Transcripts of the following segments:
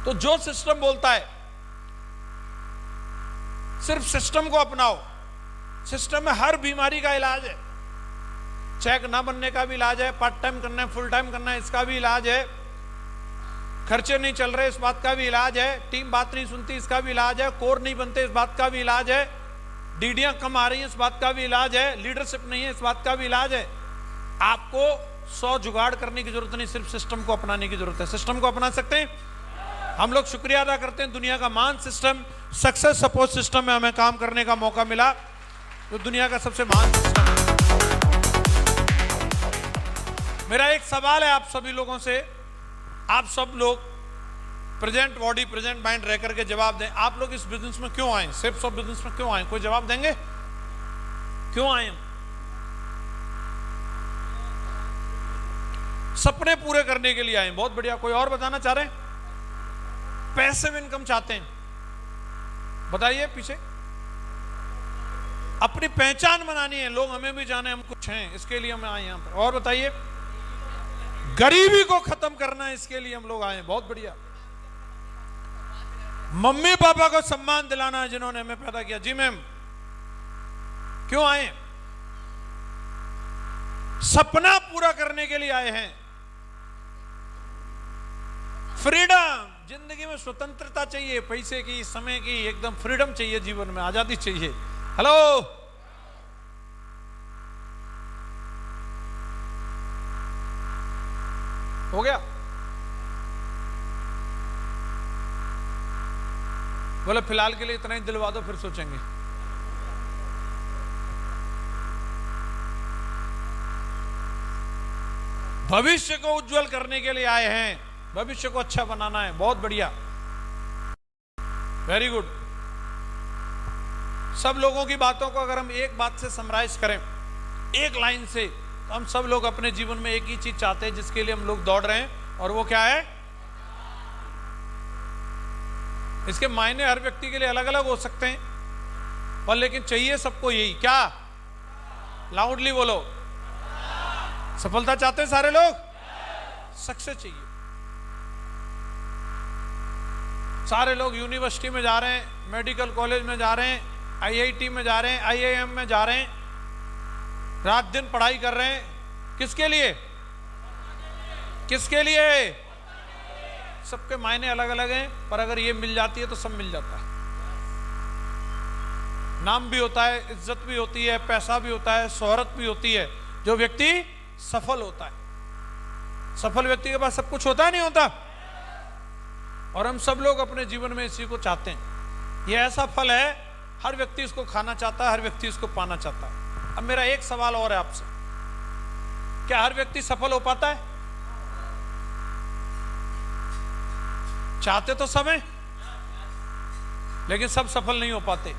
तो जो सिस्टम बोलता है सिर्फ सिस्टम को अपनाओ, सिस्टम में हर बीमारी का इलाज है, चेक ना बनने का भी इलाज है, पार्ट टाइम करना है फुल टाइम करना है इसका भी इलाज है, खर्चे नहीं चल रहे इस बात का भी इलाज है, टीम बात नहीं सुनती इसका भी इलाज है, कोर नहीं बनते इस बात का भी इलाज है, डीडियां कम आ रही हैं इस बात का भी इलाज है, लीडरशिप नहीं है इस बात का भी इलाज है। आपको 100 जुगाड़ करने की जरूरत नहीं, सिर्फ सिस्टम को अपनाने की जरूरत है। सिस्टम को अपना सकते हैं हम लोग। शुक्रिया अदा करते हैं दुनिया का महान सिस्टम सक्सेस सपोर्ट सिस्टम में हमें काम करने का मौका मिला, जो दुनिया का सबसे महान सिस्टम है। मेरा एक सवाल है आप सभी लोगों से, आप सब लोग प्रेजेंट बॉडी प्रेजेंट माइंड रह करके जवाब दें। आप लोग इस बिजनेस में क्यों आए, सेफ्स ऑफ बिजनेस में क्यों आए? कोई जवाब देंगे? क्यों आए? सपने पूरे करने के लिए आए। बहुत बढ़िया। कोई और बताना चाह रहे हैं? पैसिव इनकम चाहते हैं? बताइए पीछे। अपनी पहचान बनानी है, लोग हमें भी जाने हम कुछ हैं, इसके लिए हम आए यहां पर। और बताइए। गरीबी को खत्म करना है, इसके लिए हम लोग आए। बहुत बढ़िया। मम्मी पापा को सम्मान दिलाना है जिन्होंने हमें पैदा किया। जी मैम, क्यों आए? सपना पूरा करने के लिए आए हैं। फ्रीडम, जिंदगी में स्वतंत्रता चाहिए, पैसे की, समय की, एकदम फ्रीडम चाहिए, जीवन में आजादी चाहिए। हेलो, हो गया? बोले फिलहाल के लिए इतना ही दिलवा दो, फिर सोचेंगे। भविष्य को उज्जवल करने के लिए आए हैं, भविष्य को अच्छा बनाना है। बहुत बढ़िया, वेरी गुड। सब लोगों की बातों को अगर हम एक बात से समराइज करें, एक लाइन से, तो हम सब लोग अपने जीवन में एक ही चीज चाहते हैं जिसके लिए हम लोग दौड़ रहे हैं, और वो क्या है? इसके मायने हर व्यक्ति के लिए अलग अलग हो सकते हैं, पर लेकिन चाहिए सबको यही। क्या? लाउडली बोलो। सफलता चाहते हैं सारे लोग? सक्सेस चाहिए। सारे लोग यूनिवर्सिटी में जा रहे हैं, मेडिकल कॉलेज में जा रहे हैं, आईआईटी में जा रहे हैं, आईआईएम में जा रहे हैं, रात दिन पढ़ाई कर रहे हैं। किसके लिए? किसके लिए? सबके मायने अलग अलग हैं, पर अगर ये मिल जाती है तो सब मिल जाता है। नाम भी होता है, इज्जत भी होती है, पैसा भी होता है, शोहरत भी होती है, जो व्यक्ति सफल होता है। सफल व्यक्ति के पास सब कुछ होता है, नहीं होता? और हम सब लोग अपने जीवन में इसी को चाहते हैं। यह ऐसा फल है, हर व्यक्ति इसको खाना चाहता है, हर व्यक्ति इसको पाना चाहता है। अब मेरा एक सवाल और है आपसे, क्या हर व्यक्ति सफल हो पाता है? चाहते तो सब हैं, लेकिन सब सफल नहीं हो पाते।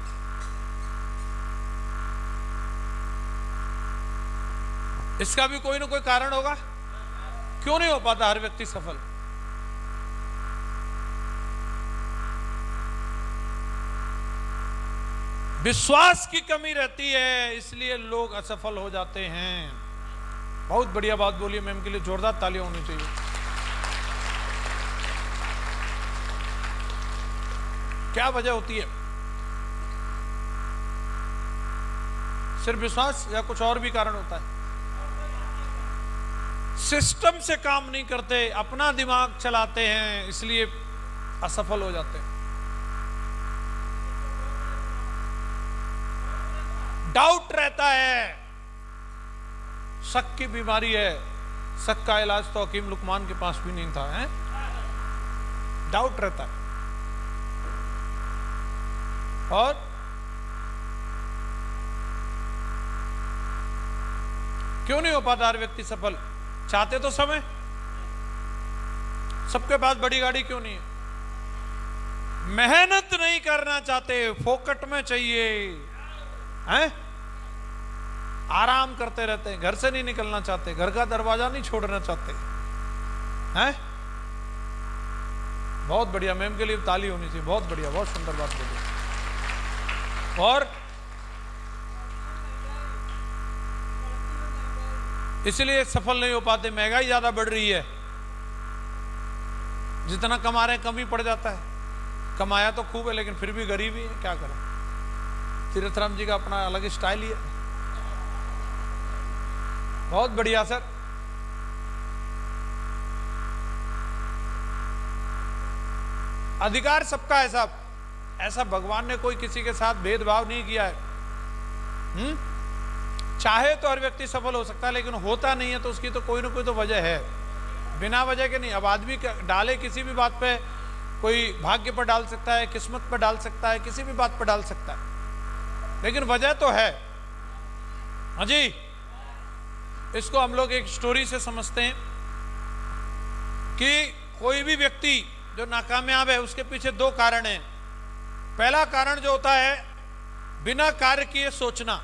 इसका भी कोई ना कोई कारण होगा, क्यों नहीं हो पाता हर व्यक्ति सफल? विश्वास की कमी रहती है, इसलिए लोग असफल हो जाते हैं। बहुत बढ़िया बात बोली मैम, के लिए जोरदार तालियां होनी चाहिए। क्या वजह होती है? सिर्फ विश्वास या कुछ और भी कारण होता है? सिस्टम से काम नहीं करते, अपना दिमाग चलाते हैं, इसलिए असफल हो जाते हैं। डाउट रहता है, शक की बीमारी है। शक का इलाज तो हकीम लुकमान के पास भी नहीं था, है? डाउट रहता है। और क्यों नहीं हो पाता हर व्यक्ति सफल? चाहते तो सब हैं, सबके पास बड़ी गाड़ी क्यों नहीं है? मेहनत नहीं करना चाहते, फोकट में चाहिए, हैं? आराम करते रहते हैं, घर से नहीं निकलना चाहते, घर का दरवाजा नहीं छोड़ना चाहते, हैं? बहुत बढ़िया, मैम के लिए ताली होनी चाहिए। बहुत बढ़िया, बहुत सुंदर बात बोली। और इसलिए सफल नहीं हो पाते, महंगाई ज्यादा बढ़ रही है, जितना कमा रहे हैं कम ही पड़ जाता है। कमाया तो खूब है लेकिन फिर भी गरीब ही है, क्या करें। तीर्थराम जी का अपना अलग स्टाइल ही है। बहुत बढ़िया सर। अधिकार सबका है साहब, ऐसा भगवान ने कोई किसी के साथ भेदभाव नहीं किया है। चाहे तो हर व्यक्ति सफल हो सकता है, लेकिन होता नहीं है तो उसकी तो कोई ना कोई तो वजह है, बिना वजह के नहीं। अब आदमी डाले किसी भी बात पे, कोई भाग्य पर डाल सकता है, किस्मत पर डाल सकता है, किसी भी बात पर डाल सकता है, लेकिन वजह तो है। हाँ जी, इसको हम लोग एक स्टोरी से समझते हैं कि कोई भी व्यक्ति जो नाकामयाब है उसके पीछे दो कारण हैं। पहला कारण जो होता है बिना कार्य किए सोचना,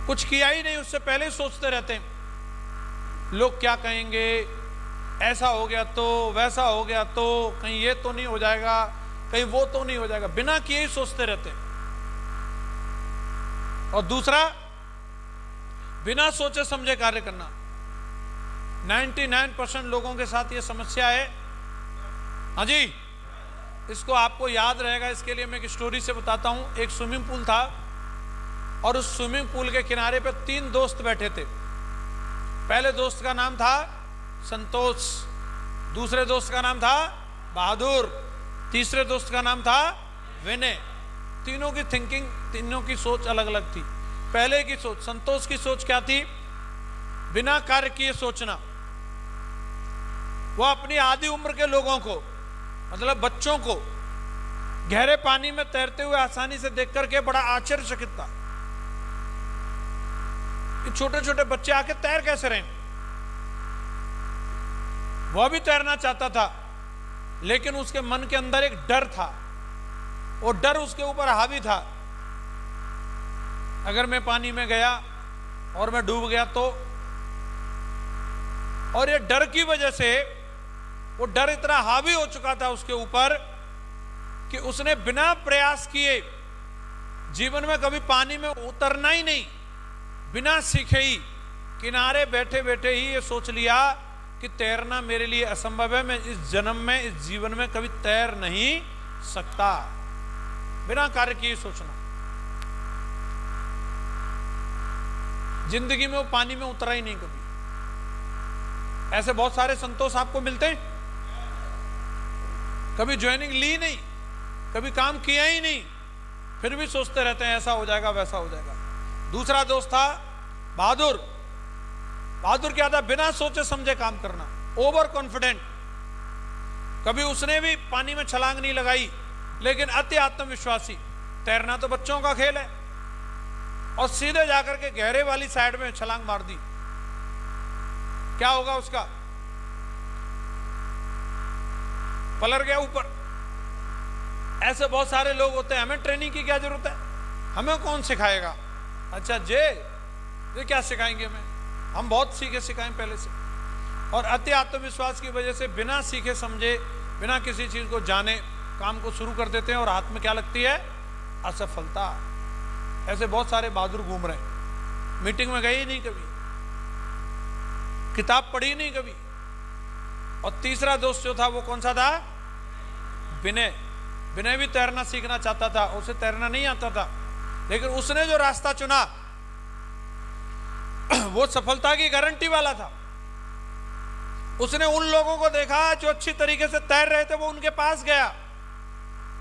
कुछ किया ही नहीं उससे पहले ही सोचते रहते हैं, लोग क्या कहेंगे, ऐसा हो गया तो, वैसा हो गया तो, कहीं ये तो नहीं हो जाएगा, कहीं वो तो नहीं हो जाएगा, बिना किए ही सोचते रहते हैं। और दूसरा, बिना सोचे समझे कार्य करना। 99% लोगों के साथ ये समस्या है। हाँ जी, इसको आपको याद रहेगा, इसके लिए मैं एक स्टोरी से बताता हूं। एक स्विमिंग पूल था और उस स्विमिंग पूल के किनारे पे 3 दोस्त बैठे थे। पहले दोस्त का नाम था संतोष, दूसरे दोस्त का नाम था बहादुर, तीसरे दोस्त का नाम था विनय। तीनों की थिंकिंग, तीनों की सोच अलग अलग थी। पहले की सोच, संतोष की सोच क्या थी? बिना कार्य किए सोचना। वो अपनी आधी उम्र के लोगों को, मतलब बच्चों को, गहरे पानी में तैरते हुए आसानी से देख करके बड़ा आश्चर्यचकित था। ये छोटे छोटे बच्चे आके तैर कैसे रहे? वह भी तैरना चाहता था, लेकिन उसके मन के अंदर एक डर था, और डर उसके ऊपर हावी था। अगर मैं पानी में गया और मैं डूब गया तो, और ये डर की वजह से, वो डर इतना हावी हो चुका था उसके ऊपर कि उसने बिना प्रयास किए, जीवन में कभी पानी में उतरना ही नहीं, बिना सीखे ही किनारे बैठे बैठे ही ये सोच लिया कि तैरना मेरे लिए असंभव है, मैं इस जन्म में, इस जीवन में कभी तैर नहीं सकता। बिना कार्य किए सोचना। जिंदगी में वो पानी में उतरा ही नहीं कभी। ऐसे बहुत सारे संतोष आपको मिलते हैं, कभी ज्वाइनिंग ली नहीं, कभी काम किया ही नहीं, फिर भी सोचते रहते हैं ऐसा हो जाएगा, वैसा हो जाएगा। दूसरा दोस्त था बहादुर। बहादुर क्या था? बिना सोचे समझे काम करना, ओवर कॉन्फिडेंट। कभी उसने भी पानी में छलांग नहीं लगाई, लेकिन अति आत्मविश्वासी। तैरना तो बच्चों का खेल है, और सीधे जाकर के गहरे वाली साइड में छलांग मार दी। क्या होगा उसका? पलट गया ऊपर। ऐसे बहुत सारे लोग होते हैं। हमें ट्रेनिंग की क्या जरूरत है? हमें कौन सिखाएगा? अच्छा ये क्या सिखाएंगे हमें? हम बहुत सीखे सिखाएं पहले से। और अति आत्मविश्वास की वजह से बिना सीखे समझे, बिना किसी चीज को जाने काम को शुरू कर देते हैं, और हाथ में क्या लगती है? असफलता। ऐसे बहुत सारे बहादुर घूम रहे हैं। मीटिंग में गए ही नहीं कभी, किताब पढ़ी नहीं कभी। और तीसरा दोस्त जो था वो कौन सा था? विनय। विनय भी तैरना सीखना चाहता था, उसे तैरना नहीं आता था, लेकिन उसने जो रास्ता चुना वो सफलता की गारंटी वाला था। उसने उन लोगों को देखा जो अच्छी तरीके से तैर रहे थे, वो उनके पास गया,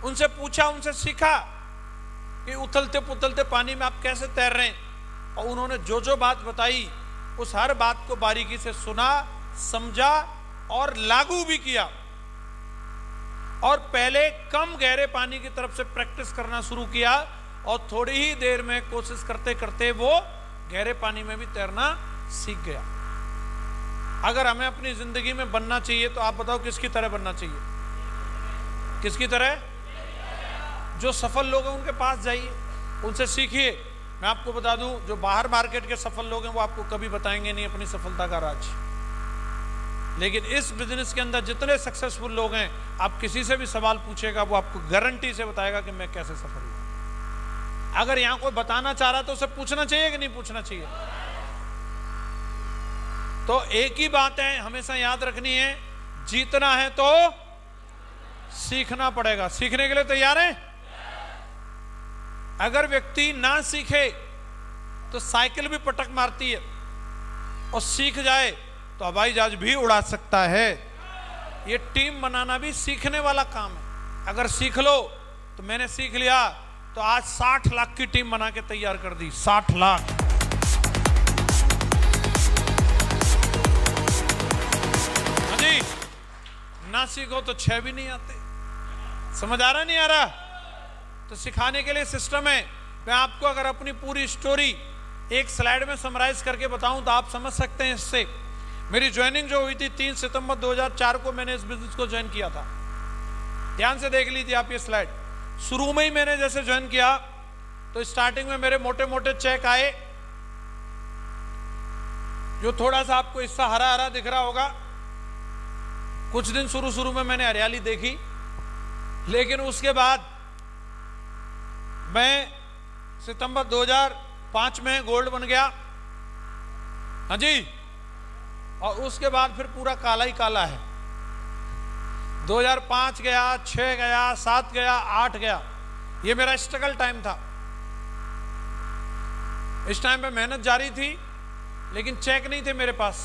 उनसे पूछा, उनसे सीखा कि उथलते पुथलते पानी में आप कैसे तैर रहे हैं। और उन्होंने जो जो बात बताई, उस हर बात को बारीकी से सुना, समझा और लागू भी किया। और पहले कम गहरे पानी की तरफ से प्रैक्टिस करना शुरू किया, और थोड़ी ही देर में कोशिश करते करते वो गहरे पानी में भी तैरना सीख गया। अगर हमें अपनी जिंदगी में बनना चाहिए तो आप बताओ किसकी तरह बनना चाहिए? किसकी तरह? जो सफल लोग हैं उनके पास जाइए, उनसे सीखिए। मैं आपको बता दूं, जो बाहर मार्केट के सफल लोग हैं वो आपको कभी बताएंगे नहीं अपनी सफलता का राज। लेकिन इस बिजनेस के अंदर जितने सक्सेसफुल लोग हैं, आप किसी से भी सवाल पूछेगा, वो आपको गारंटी से बताएगा कि मैं कैसे सफल हुआ। अगर यहां कोई बताना चाह रहा तो उसे पूछना चाहिए कि नहीं पूछना चाहिए? तो एक ही बात है हमेशा याद रखनी है जीतना है तो सीखना पड़ेगा। सीखने के लिए तैयार हैं? अगर व्यक्ति ना सीखे तो साइकिल भी पटक मारती है, और सीख जाए तो हवाई जहाज भी उड़ा सकता है। ये टीम बनाना भी सीखने वाला काम है। अगर सीख लो तो मैंने सीख लिया तो आज 60 लाख की टीम बना के तैयार कर दी। 60 लाख। हाँ जी, ना सीखो तो 6 भी नहीं आते। समझ आ रहा नहीं आ रहा? तो सिखाने के लिए सिस्टम है। मैं आपको अगर अपनी पूरी स्टोरी एक स्लाइड में समराइज करके बताऊं तो आप समझ सकते हैं इससे। मेरी ज्वाइनिंग जो हुई थी 3 सितंबर 2004 को मैंने इस बिजनेस को ज्वाइन किया था। ध्यान से देख लीजिए आप ये स्लाइड। शुरू में ही मैंने जैसे ज्वाइन किया तो स्टार्टिंग में मेरे मोटे मोटे चेक आए, जो थोड़ा सा आपको हिस्सा हरा हरा दिख रहा होगा। कुछ दिन शुरू में मैंने हरियाली देखी, लेकिन उसके बाद मैं सितंबर 2005 में गोल्ड बन गया। हाँ जी, और उसके बाद फिर पूरा काला ही काला है। 2005 गया, 6 गया, 7 गया, 8 गया। ये मेरा स्ट्रगल टाइम था। इस टाइम पे मेहनत जारी थी, लेकिन चेक नहीं थे मेरे पास।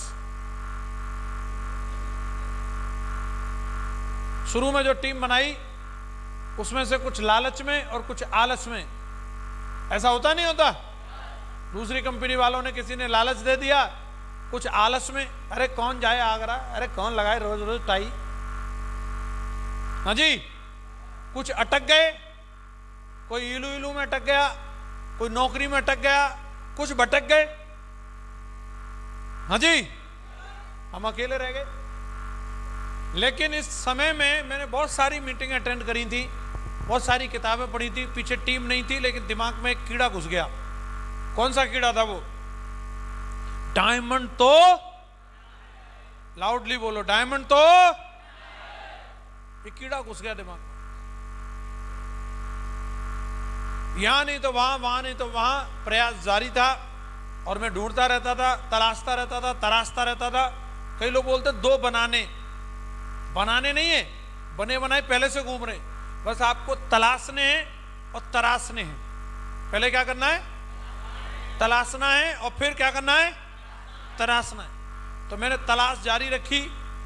शुरू में जो टीम बनाई उसमें से कुछ लालच में और कुछ आलस में। ऐसा होता नहीं होता? दूसरी कंपनी वालों ने, किसी ने लालच दे दिया, कुछ आलस में, अरे कौन जाए आगरा, अरे कौन लगाए रोज रोज टाई। हाँ जी, कुछ अटक गए, कोई इलू इलू में अटक गया, कोई नौकरी में अटक गया, कुछ भटक गए। हाँ जी, हम अकेले रह गए। लेकिन इस समय में मैंने बहुत सारी मीटिंग अटेंड करी थी, बहुत सारी किताबें पढ़ी थी। पीछे टीम नहीं थी, लेकिन दिमाग में एक कीड़ा घुस गया। कौन सा कीड़ा था वो? डायमंड तो, लाउडली बोलो, डायमंड तो। ये कीड़ा घुस गया दिमाग में। यहां नहीं तो वहां, वहां नहीं तो वहां, प्रयास जारी था। और मैं ढूंढता रहता था, तलाशता रहता था, तराशता रहता था। कई लोग बोलते 2 बनाने नहीं है, बने बनाए पहले से घूम रहे। बस आपको तलाशने हैं और तराशने हैं। पहले क्या करना है? तलाशना है, और फिर क्या करना है? तराशना है। तो मैंने तलाश जारी रखी।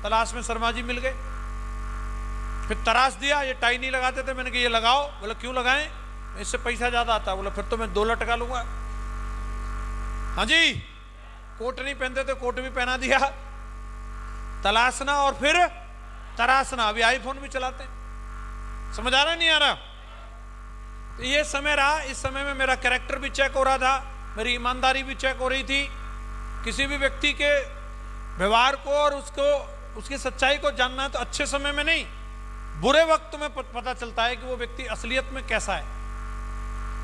तलाश में शर्मा जी मिल गए। फिर तराश दिया, ये टाई नहीं लगाते थे, मैंने कहा ये लगाओ। बोला क्यों लगाएं? इससे पैसा ज्यादा आता। बोला फिर तो मैं 2 लटका लूंगा। हाँ जी, कोट नहीं पहनते थे, कोट भी पहना दिया। तलाशना और फिर तराशना। अभी आईफोन भी चलाते हैं। समझ आ रहा नहीं आ रहा? तो ये समय रहा। इस समय में मेरा कैरेक्टर भी चेक हो रहा था, मेरी ईमानदारी भी चेक हो रही थी। किसी भी व्यक्ति के व्यवहार को और उसकी सच्चाई को जानना है तो अच्छे समय में नहीं, बुरे वक्त में पता चलता है कि वो व्यक्ति असलियत में कैसा है।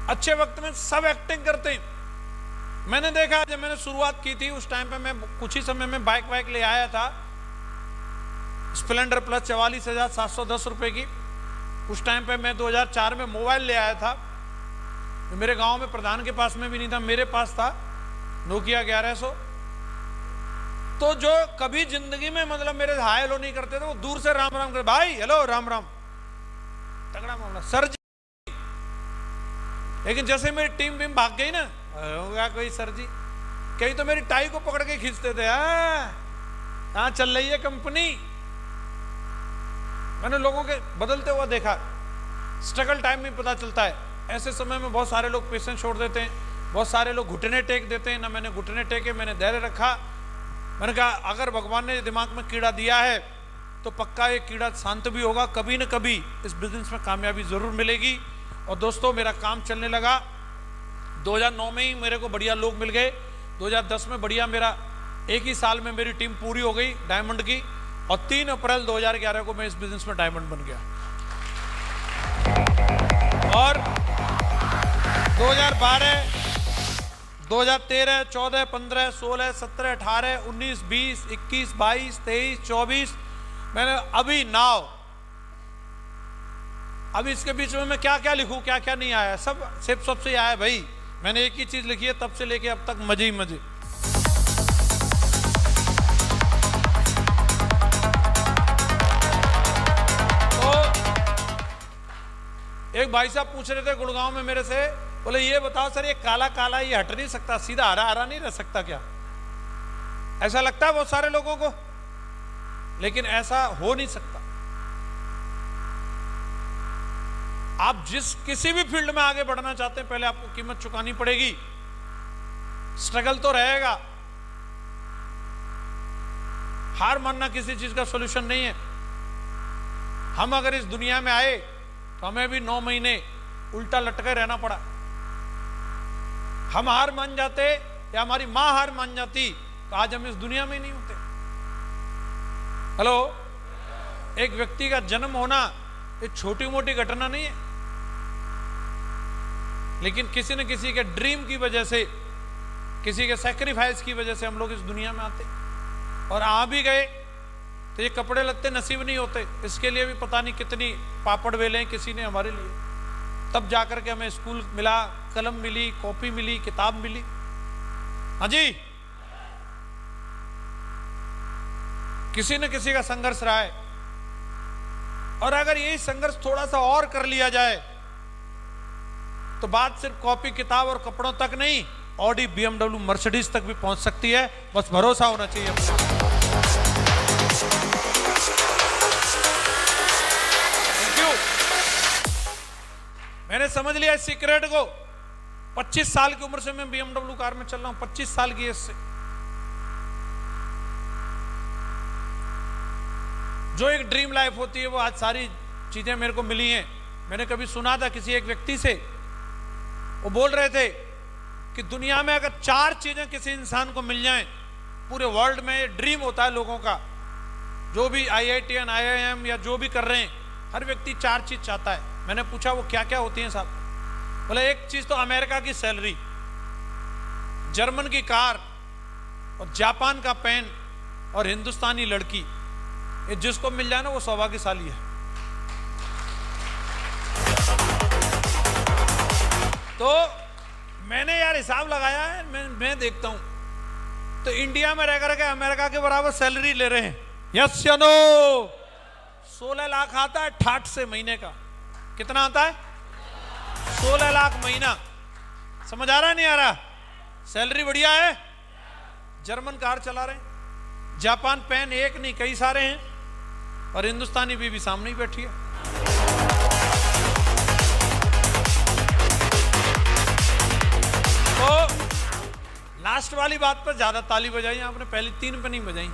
अच्छे वक्त में सब एक्टिंग करते हैं। मैंने देखा, जब मैंने शुरुआत की थी उस टाइम पे मैं कुछ ही समय में बाइक ले आया था, स्प्लेंडर प्लस 44,710 रुपए की। उस टाइम पे मैं 2004 में मोबाइल ले आया था। मेरे गांव में प्रधान के पास में भी नहीं था, मेरे पास था नोकिया 1100। तो जो कभी जिंदगी में मतलब मेरे हाय हेलो नहीं करते थे, वो दूर से राम राम करते, भाई हेलो राम राम, तगड़ा मामला सर जी। लेकिन जैसे मेरी टीम भाग गई ना, होगा कोई सर जी, कहीं तो मेरी टाई को पकड़ के खींचते थे। कहां चल रही है कंपनी? मैंने लोगों के बदलते हुआ देखा। स्ट्रगल टाइम में पता चलता है। ऐसे समय में बहुत सारे लोग पेशेंस छोड़ देते हैं, बहुत सारे लोग घुटने टेक देते हैं। ना मैंने घुटने टेके, मैंने धैर्य रखा। मैंने कहा अगर भगवान ने दिमाग में कीड़ा दिया है तो पक्का ये कीड़ा शांत भी होगा। कभी न कभी इस बिजनेस में कामयाबी जरूर मिलेगी। और दोस्तों, मेरा काम चलने लगा। 2009 में ही मेरे को बढ़िया लोग मिल गए। 2010 में बढ़िया, मेरा एक ही साल में मेरी टीम पूरी हो गई डायमंड की। और 3 अप्रैल 2011 को मैं इस बिजनेस में डायमंड बन गया। और 2012, 2013, 14, 15, 16, 17, 18, 19, 20, 21, 22, 23, 24, मैंने अभी नाव, अभी इसके बीच में मैं क्या क्या लिखूं, क्या क्या नहीं आया, सब सिर्फ सबसे आया भाई। मैंने एक ही चीज लिखी है, तब से लेके अब तक मजे ही मजे। एक भाई साहब पूछ रहे थे गुड़गांव में मेरे से, बोले ये बताओ सर, ये काला काला ये हट नहीं सकता, सीधा हरा हरा नहीं रह सकता क्या? ऐसा लगता है बहुत सारे लोगों को, लेकिन ऐसा हो नहीं सकता। आप जिस किसी भी फील्ड में आगे बढ़ना चाहते हैं, पहले आपको कीमत चुकानी पड़ेगी, स्ट्रगल तो रहेगा। हार मानना किसी चीज का सॉल्यूशन नहीं है। हम अगर इस दुनिया में आए तो हमें भी 9 महीने उल्टा लटके रहना पड़ा। हम हार मान जाते या हमारी मां हार मान जाती तो आज हम इस दुनिया में नहीं होते। हेलो, एक व्यक्ति का जन्म होना एक छोटी मोटी घटना नहीं है, लेकिन किसी न किसी के ड्रीम की वजह से, किसी के सैक्रिफाइस की वजह से हम लोग इस दुनिया में आते, और आ भी गए तो ये कपड़े लत्ते नसीब नहीं होते। इसके लिए भी पता नहीं कितनी पापड़ बेले किसी ने हमारे लिए, तब जाकर के हमें स्कूल मिला, कलम मिली, कॉपी मिली, किताब मिली। हाँ जी, किसी न किसी का संघर्ष रहा है। और अगर यही संघर्ष थोड़ा सा और कर लिया जाए तो बात सिर्फ कॉपी किताब और कपड़ों तक नहीं, ऑडी, BMW, मर्सिडीज तक भी पहुंच सकती है। बस भरोसा होना चाहिए। Thank you. मैंने समझ लिया इस सीक्रेट को। 25 साल की उम्र से मैं BMW कार में चल रहा हूं, 25 साल की एज से। जो एक ड्रीम लाइफ होती है वो आज सारी चीजें मेरे को मिली हैं। मैंने कभी सुना था किसी एक व्यक्ति से, वो बोल रहे थे कि दुनिया में अगर 4 चीजें किसी इंसान को मिल जाएं, पूरे वर्ल्ड में ये ड्रीम होता है लोगों का, जो भी IITN, IIM या जो भी कर रहे हैं, हर व्यक्ति 4 चीज चाहता है। मैंने पूछा वो क्या क्या होती हैं साहब? बोला एक चीज तो अमेरिका की सैलरी, जर्मन की कार, और जापान का पेन, और हिंदुस्तानी लड़की। ये जिसको मिल जाए ना वो सौभाग्यशाली है। तो मैंने यार हिसाब लगाया है, मैं देखता हूं तो इंडिया में रह करके अमेरिका के बराबर सैलरी ले रहे हैं। यस या नो? 16 लाख आता है ठाठ से महीने का। कितना आता है? 16 लाख महीना। समझ आ रहा है नहीं आ रहा? सैलरी बढ़िया है। जर्मन कार चला रहे हैं, जापान पेन एक नहीं कई सारे हैं, और हिंदुस्तानी बीवी सामने ही बैठी है। तो लास्ट वाली बात पर ज्यादा ताली बजाई आपने, पहली 3 पे नहीं बजाई।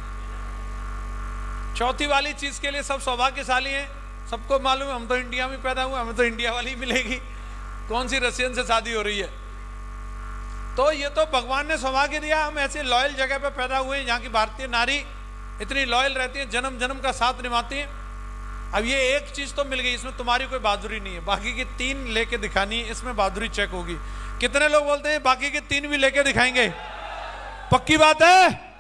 चौथी वाली चीज के लिए सब सौभाग्यशाली हैं। सबको मालूम है हम तो इंडिया में पैदा हुए, हमें तो इंडिया वाली मिलेगी, कौन सी रशियन से शादी हो रही है। तो ये तो भगवान ने सौभाग्य दिया, हम ऐसे लॉयल जगह पे पैदा हुए हैं जहाँ की भारतीय नारी इतनी लॉयल रहती है, जन्म जन्म का साथ निभाती है। अब ये एक चीज तो मिल गई, इसमें तुम्हारी कोई बहादुरी नहीं है, बाकी की 3 लेके दिखानी है, इसमें बहादुरी चेक होगी। कितने लोग बोलते हैं बाकी के 3 भी लेके दिखाएंगे? पक्की बात है?